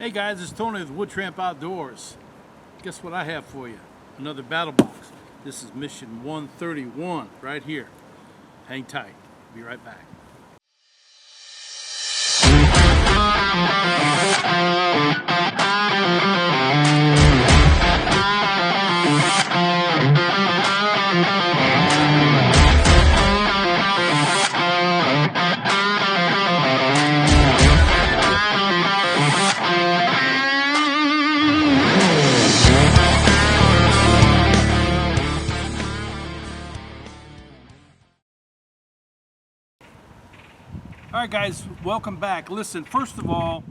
Hey guys, it's Tony with Wood Tramp Outdoors. Guess what I have for you? Another BattleBox. This is mission 131 right here. Hang tight. Be right back. All right guys, welcome back. Listen, first of all,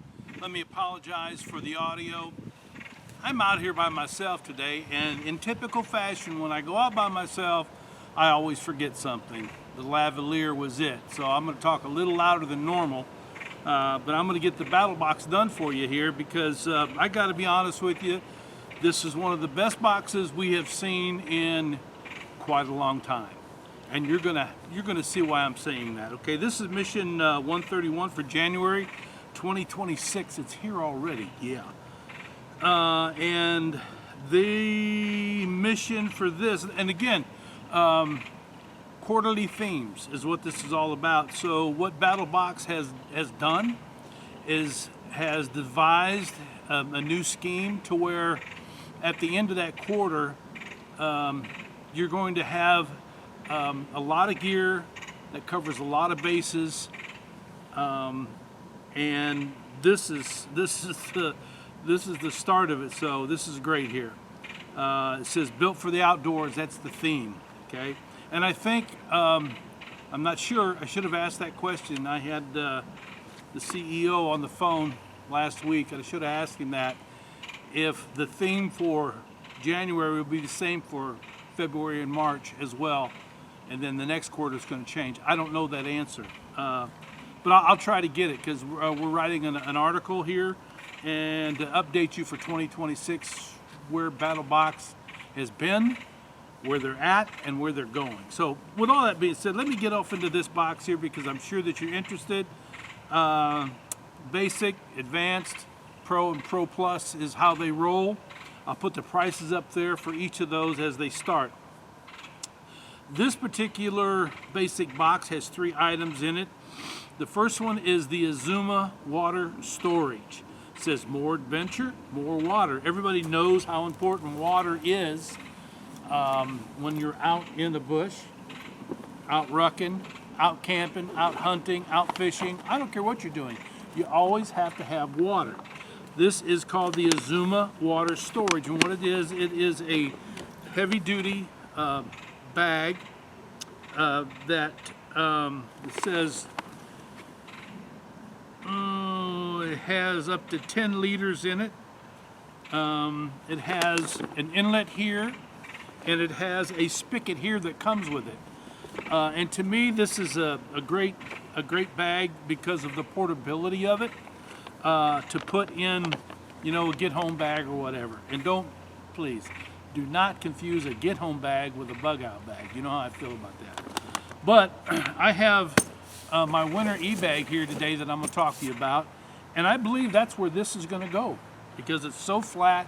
let me apologize for the audio. I'm out here by myself today, and in typical fashion, when I go out by myself, I always forget something. The lavalier was it. So I'm gonna talk a little louder than normal, but I'm gonna get the BattleBox done for you here because I gotta be honest with you, this is one of the best boxes we have seen in quite a long time. And you're gonna see why I'm saying that. Okay, this is mission 131 for January 2026. It's here already, yeah. And the mission for this, and again, quarterly themes is what this is all about. So what BattleBox has done is has devised a new scheme to where at the end of that quarter, you're going to have a lot of gear that covers a lot of bases, and this is the start of it. So this is great here. It says built for the outdoors. That's the theme. Okay, and I think I'm not sure. I should have asked that question. I had the CEO on the phone last week, and I should have asked him that if the theme for January would be the same for February and March as well. And then the next quarter is going to change. I don't know that answer, but I'll try to get it because we're writing an article here and to update you for 2026 where BattleBox has been, where they're at, and where they're going. So with all that being said, let me get off into this box here because I'm sure that you're interested. Basic, Advanced, Pro, and Pro Plus is how they roll. I'll put the prices up there for each of those as they start. This particular basic box has 3 items in it. The first one is the Azuma water storage. It says more adventure, more water. Everybody knows how important water is when you're out in the bush, out rucking, out camping, out hunting, out fishing. I don't care what you're doing. You always have to have water. This is called the Azuma water storage. And what it is a heavy duty bag that it says it has up to 10 liters in it. It has an inlet here, and it has a spigot here that comes with it. And to me, this is a great bag because of the portability of it to put in, you know, a get-home bag or whatever. And please, do not confuse a get-home bag with a bug-out bag. You know how I feel about that. But I have my winter e-bag here today that I'm going to talk to you about, and I believe that's where this is going to go because it's so flat,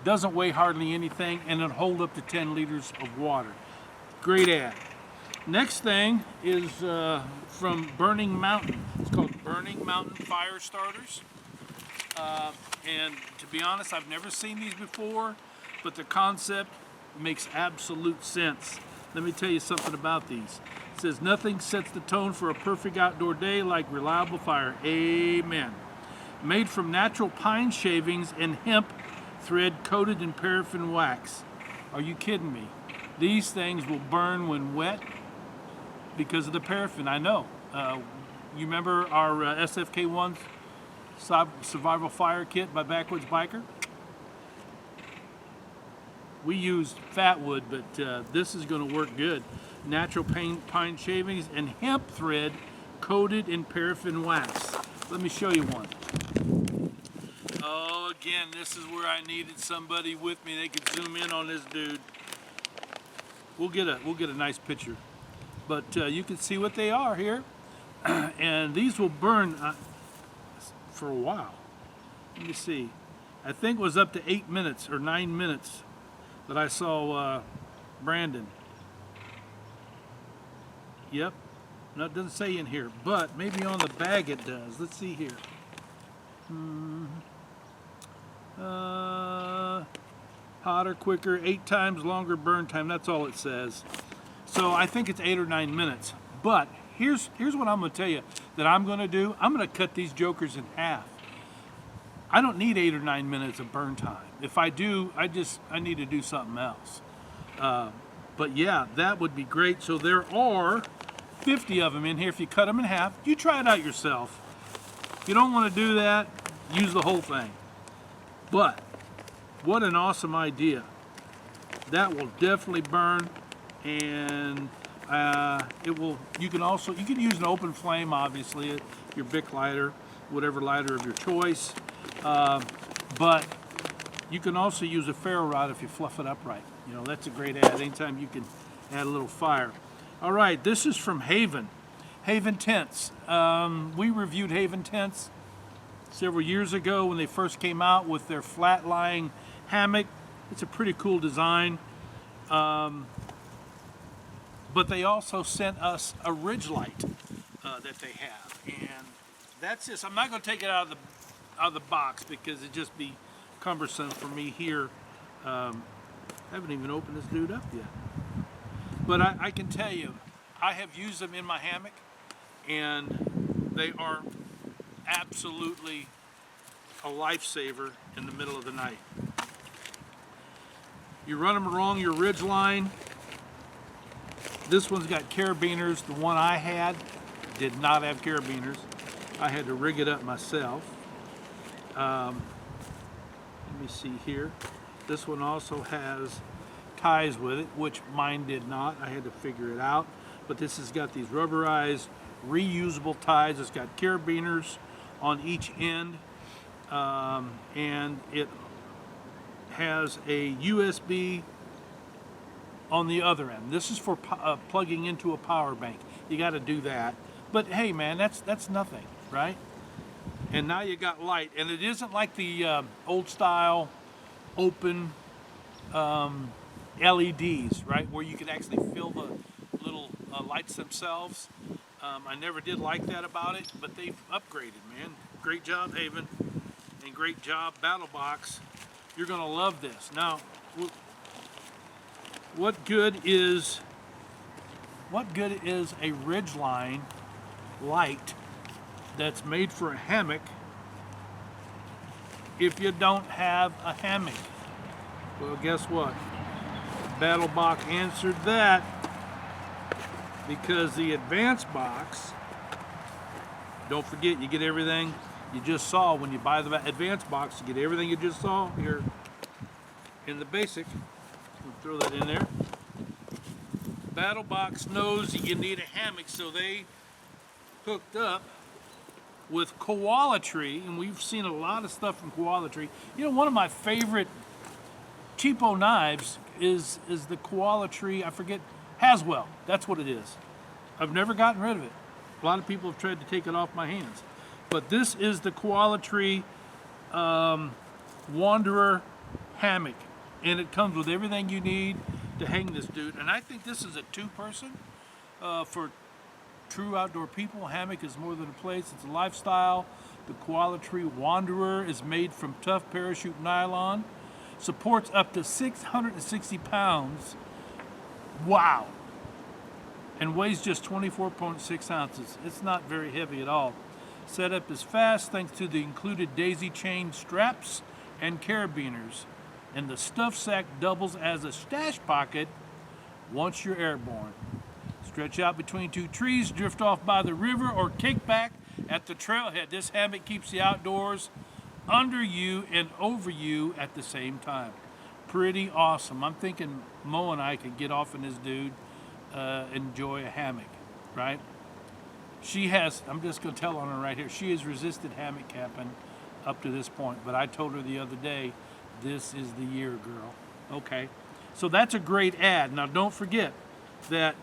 doesn't weigh hardly anything, and it'll hold up to 10 liters of water. Great ad. Next thing is from Burning Mountain. It's called Burning Mountain Fire Starters. And to be honest, I've never seen these before, but the concept makes absolute sense. Let me tell you something about these. It says nothing sets the tone for a perfect outdoor day like reliable fire. Amen. Made from natural pine shavings and hemp thread coated in paraffin wax. Are you kidding me? These things will burn when wet because of the paraffin. I know. You remember our SFK1 Survival Fire Kit by Backwoods Biker? We used fat wood, but this is going to work good. Natural pine shavings and hemp thread coated in paraffin wax. Let me show you one. Oh, again, this is where I needed somebody with me. They could zoom in on this dude. We'll get a nice picture, but you can see what they are here. And these will burn for a while. Let me see. I think it was up to 8 minutes or 9 minutes that I saw Brandon. Yep. No, it doesn't say in here, but maybe on the bag it does. Let's see here. Hotter, quicker, 8 times longer burn time. That's all it says. So I think it's 8 or 9 minutes. But here's what I'm going to tell you that I'm going to do. I'm going to cut these jokers in half. I don't need 8 or 9 minutes of burn time. If I do, I need to do something else. But yeah, that would be great. So there are 50 of them in here. If you cut them in half, you try it out yourself. If you don't want to do that, use the whole thing. But what an awesome idea. That will definitely burn, and it will. You can use an open flame, obviously, your Bic lighter, whatever lighter of your choice. But you can also use a ferro rod if you fluff it up right. You know, that's a great add. Anytime you can add a little fire. All right, this is from Haven Tents. We reviewed Haven Tents several years ago when they first came out with their flat-lying hammock. It's a pretty cool design. But they also sent us a ridge light that they have, and that's just. I'm not going to take it out of the box because it'd just be cumbersome for me here. I haven't even opened this dude up yet. But I can tell you, I have used them in my hammock, and they are absolutely a lifesaver in the middle of the night. You run them along your ridge line. This one's got carabiners. The one I had did not have carabiners. I had to rig it up myself. Let me see here. This one also has ties with it, which mine did not. I had to figure it out. But this has got these rubberized, reusable ties. It's got carabiners on each end, and it has a USB on the other end. This is for plugging into a power bank. You got to do that. But hey, man, that's nothing, right? And now you got light, and it isn't like the old style open LEDs, right, where you can actually fill the little lights themselves. I never did like that about it, but they've upgraded, man. Great job, Haven, and great job, BattleBox. You're gonna love this. Now, what good is a ridgeline light that's made for a hammock if you don't have a hammock? Well, guess what? BattleBox answered that, because the advanced box, don't forget, you get everything you just saw when you buy the advanced box. You get everything you just saw here in the basic. We'll throw that in there. BattleBox knows that you need a hammock, so they hooked up with Koala Tree, and we've seen a lot of stuff from Koala Tree. You know, one of my favorite cheapo knives is the Koala Tree, I forget, Haswell. That's what it is. I've never gotten rid of it. A lot of people have tried to take it off my hands. But this is the Koala Tree Wanderer hammock, and it comes with everything you need to hang this dude. And I think this is a two-person for true outdoor people. Hammock is more than a place, it's a lifestyle. The Koala Tree Wanderer is made from tough parachute nylon, supports up to 660 pounds. Wow. And weighs just 24.6 ounces. It's not very heavy at all. Setup is fast thanks to the included daisy chain straps and carabiners. And the stuff sack doubles as a stash pocket once you're airborne. Stretch out between two trees, drift off by the river, or kick back at the trailhead. This hammock keeps the outdoors under you and over you at the same time. Pretty awesome. I'm thinking Mo and I could get off in this dude, enjoy a hammock, right? She has, I'm just going to tell on her right here, she has resisted hammock camping up to this point. But I told her the other day, this is the year, girl. Okay, so that's a great ad. Now don't forget that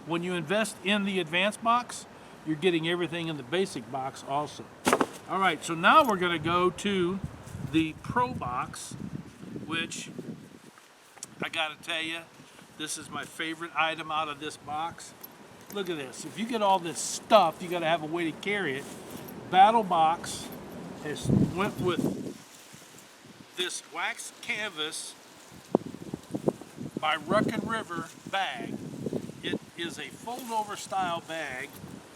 when you invest in the advanced box, you're getting everything in the basic box also. All right, so now we're going to go to the Pro Box, which I gotta tell you, this is my favorite item out of this box. Look at this. If you get all this stuff, you gotta have a way to carry it. BattleBox has went with this wax canvas by Ruc River bag. It is a fold-over style bag,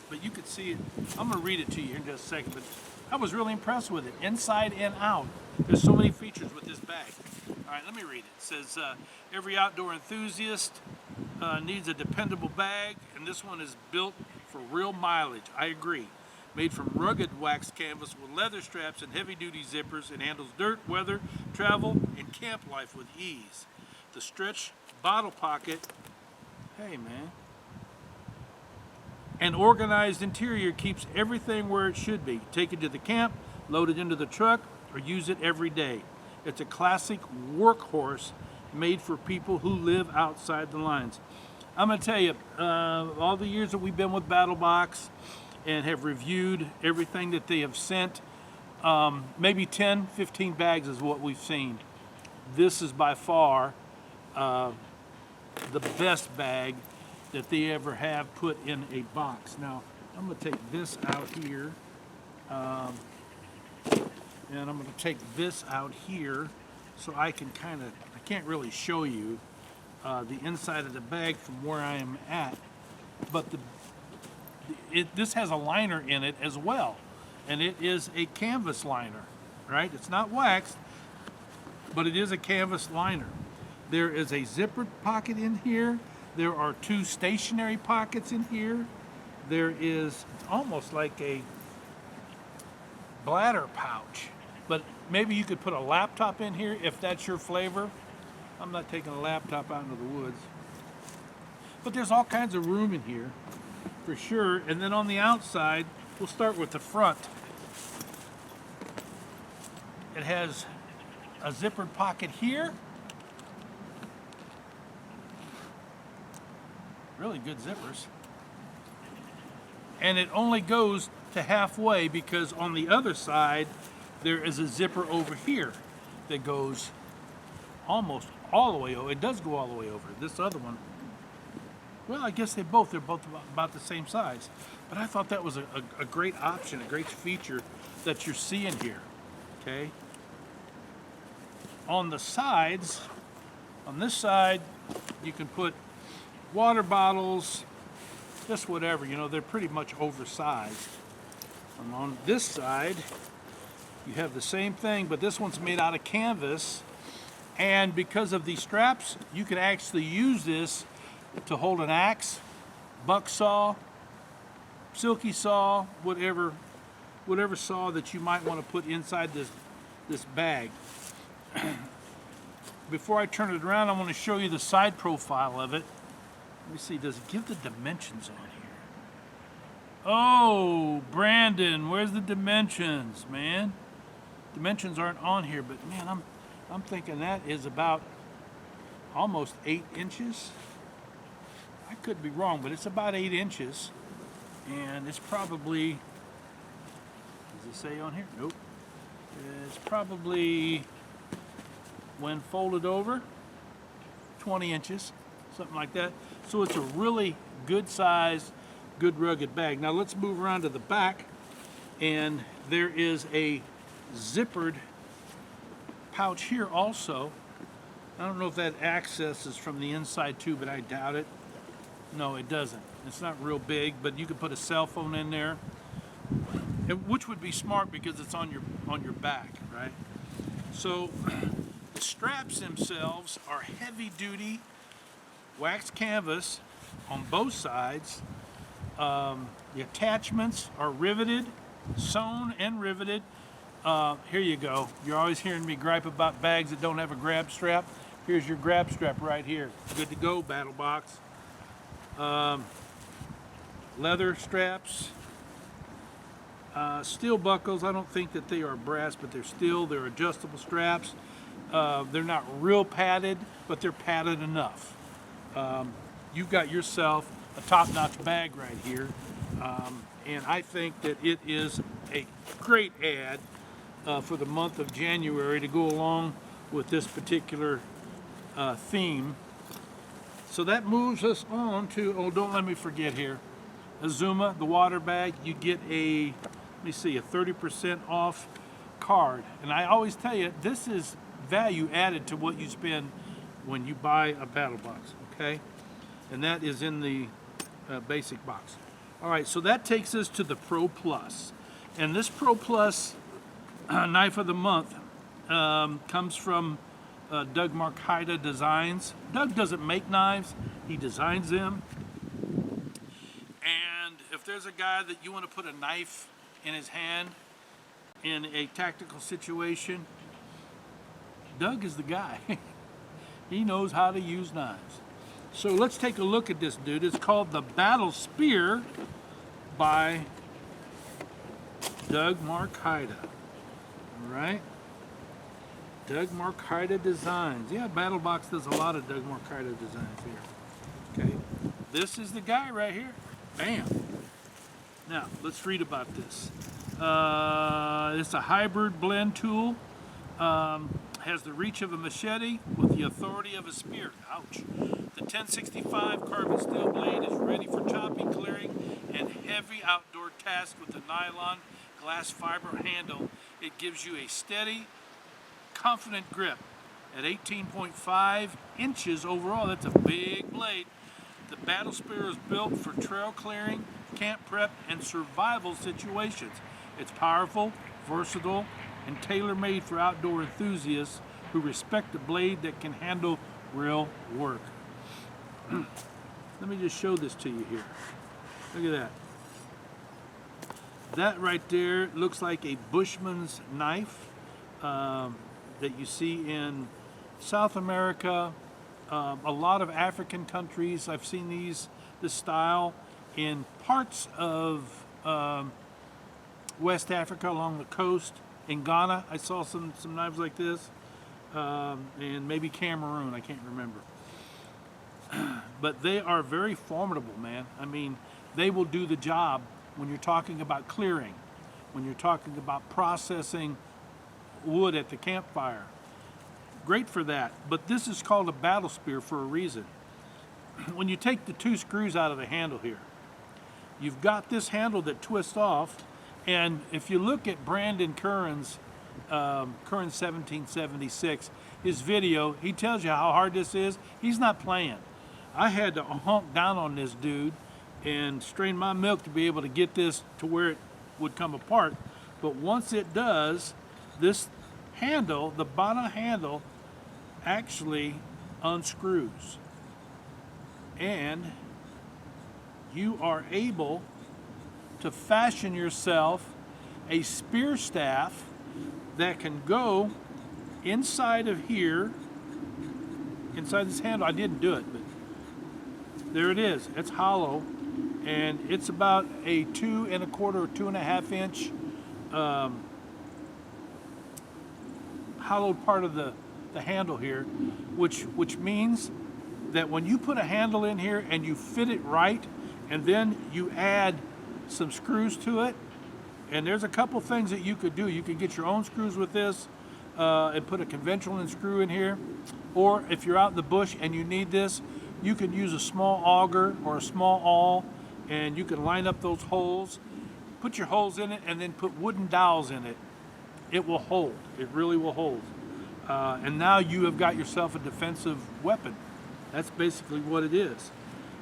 but you can see it. I'm gonna read it to you in just a second, but I was really impressed with it, inside and out. There's so many features with this bag. All right, let me read it. It says, every outdoor enthusiast needs a dependable bag, and this one is built for real mileage. I agree. Made from rugged wax canvas with leather straps and heavy-duty zippers, it handles dirt, weather, travel, and camp life with ease. The stretch bottle pocket, hey man, an organized interior keeps everything where it should be. Take it to the camp, load it into the truck, or use it every day. It's a classic workhorse made for people who live outside the lines. I'm gonna tell you, all the years that we've been with BattleBox and have reviewed everything that they have sent, maybe 10, 15 bags is what we've seen. This is by far the best bag that they ever have put in a box. Now, I'm gonna take this out here, and I'm gonna take this out here so I can I can't really show you the inside of the bag from where I am at, but this has a liner in it as well, and it is a canvas liner, right? It's not waxed, but it is a canvas liner. There is a zippered pocket in here. There are 2 stationary pockets in here. There is almost like a bladder pouch, but maybe you could put a laptop in here if that's your flavor. I'm not taking a laptop out into the woods. But there's all kinds of room in here, for sure. And then on the outside, we'll start with the front. It has a zippered pocket here. Really good zippers. And it only goes to halfway because on the other side, there is a zipper over here that goes almost all the way over. It does go all the way over. This other one, well, I guess they're both about the same size. But I thought that was a great option, a great feature that you're seeing here, okay? On the sides, on this side, you can put water bottles, just whatever, you know, they're pretty much oversized. And on this side, you have the same thing, but this one's made out of canvas. And because of these straps, you can actually use this to hold an axe, buck saw, silky saw, whatever saw that you might want to put inside this bag. Before I turn it around, I want to show you the side profile of it. Let me see, does it give the dimensions on here? Oh, Brandon, where's the dimensions, man? Dimensions aren't on here, but man, I'm thinking that is about almost 8 inches. I could be wrong, but it's about 8 inches. And it's probably, does it say on here? Nope. It's probably, when folded over, 20 inches, something like that. So it's a really good size, good rugged bag. Now let's move around to the back, and there is a zippered pouch here also. I don't know if that accesses from the inside too, but I doubt it. No, it doesn't. It's not real big, but you could put a cell phone in there, which would be smart because it's on your back, right? So the straps themselves are heavy duty wax canvas on both sides. The attachments are riveted, sewn and riveted. Here you go. You're always hearing me gripe about bags that don't have a grab strap. Here's your grab strap right here. Good to go, BattleBox. Leather straps, steel buckles. I don't think that they are brass, but they're adjustable straps. They're not real padded, but they're padded enough. You've got yourself a top-notch bag right here, and I think that it is a great add for the month of January to go along with this particular theme. So that moves us on to, oh, don't let me forget here, Azuma, the water bag. You get a, let me see, a 30% off card. And I always tell you, this is value added to what you spend when you buy a BattleBox, okay? And that is in the basic box. All right, so that takes us to the Pro Plus. And this Pro Plus knife of the month comes from Doug Markida Designs. Doug doesn't make knives, he designs them. And if there's a guy that you want to put a knife in his hand in a tactical situation, Doug is the guy. He knows how to use knives. So let's take a look at this dude. It's called the Battle Spear by Doug Markida. All right? Doug Markida Designs. Yeah, BattleBox does a lot of Doug Markida designs here. Okay? This is the guy right here. Bam! Now, let's read about this. It's a hybrid blend tool. Has the reach of a machete with the authority of a spear. Ouch. The 1065 carbon steel blade is ready for chopping, clearing, and heavy outdoor tasks with the nylon glass fiber handle. It gives you a steady, confident grip. At 18.5 inches overall, that's a big blade. The Battle Spear is built for trail clearing, camp prep, and survival situations. It's powerful, versatile, and tailor-made for outdoor enthusiasts who respect a blade that can handle real work. Let me just show this to you here. Look at that. That right there looks like a bushman's knife that you see in South America, a lot of African countries. I've seen this style in parts of West Africa along the coast. In Ghana, I saw some knives like this, and maybe Cameroon, I can't remember. But they are very formidable, man. I mean, they will do the job when you're talking about clearing, when you're talking about processing wood at the campfire. Great for that, but this is called a Battle Spear for a reason. When you take the two screws out of the handle here, you've got this handle that twists off. And if you look at Brandon Curran's, Curran 1776, his video, he tells you how hard this is. He's not playing. I had to honk down on this dude and strain my milk to be able to get this to where it would come apart. But once it does, this handle, the bottom handle, actually unscrews. And you are able to fashion yourself a spear staff that can go inside of here, inside this handle. I didn't do it, but there it is. It's hollow, and it's about a 2 1/4 or 2.5 inch hollowed part of the handle here, which means that when you put a handle in here and you fit it right, and then you add some screws to it, and there's a couple things that you could do. You could get your own screws with this and put a conventional screw in here, or if you're out in the bush and you need this, you can use a small auger or a small awl, and you can line up those holes, put your holes in it, and then put wooden dowels in it. It will hold. It really will hold. And now you have got yourself a defensive weapon. That's basically what it is.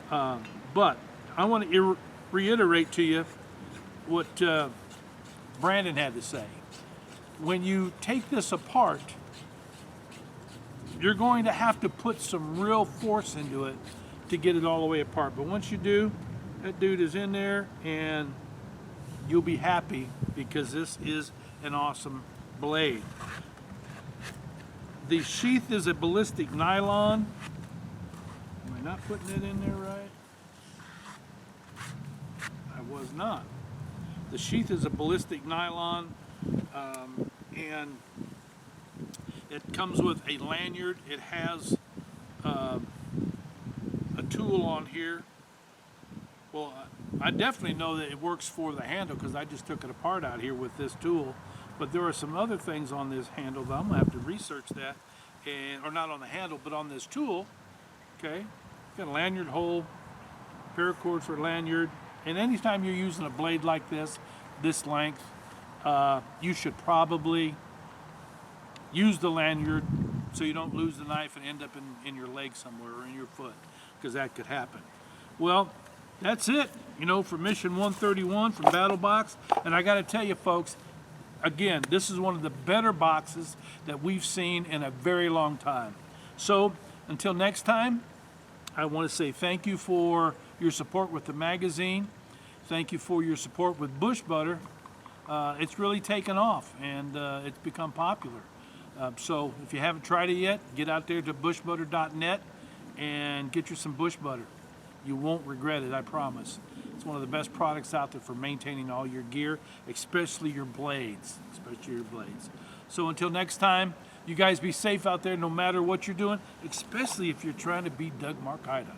But I want to reiterate to you what Brandon had to say. When you take this apart, you're going to have to put some real force into it to get it all the way apart. But once you do, that dude is in there and you'll be happy, because this is an awesome blade. The sheath is a ballistic nylon. Am I not putting it in there right? I was not. The sheath is a ballistic nylon, and it comes with a lanyard. It has a tool on here. Well, I definitely know that it works for the handle, because I just took it apart out here with this tool. But there are some other things on this handle that I'm gonna have to research that, or not on the handle, but on this tool. Okay, got a lanyard hole, paracord for lanyard, and anytime you're using a blade like this length, you should probably use the lanyard so you don't lose the knife and end up in your leg somewhere or in your foot, because that could happen. Well, that's it, for mission 131 from BattleBox. And I got to tell you, folks, again, this is one of the better boxes that we've seen in a very long time. So until next time, I want to say thank you for your support with the magazine. Thank you for your support with Bush Butter. It's really taken off, and it's become popular. So if you haven't tried it yet, get out there to bushbutter.net and get you some Bush Butter. You won't regret it, I promise. It's one of the best products out there for maintaining all your gear, especially your blades. So until next time, you guys be safe out there no matter what you're doing, especially if you're trying to beat Doug Marcaida.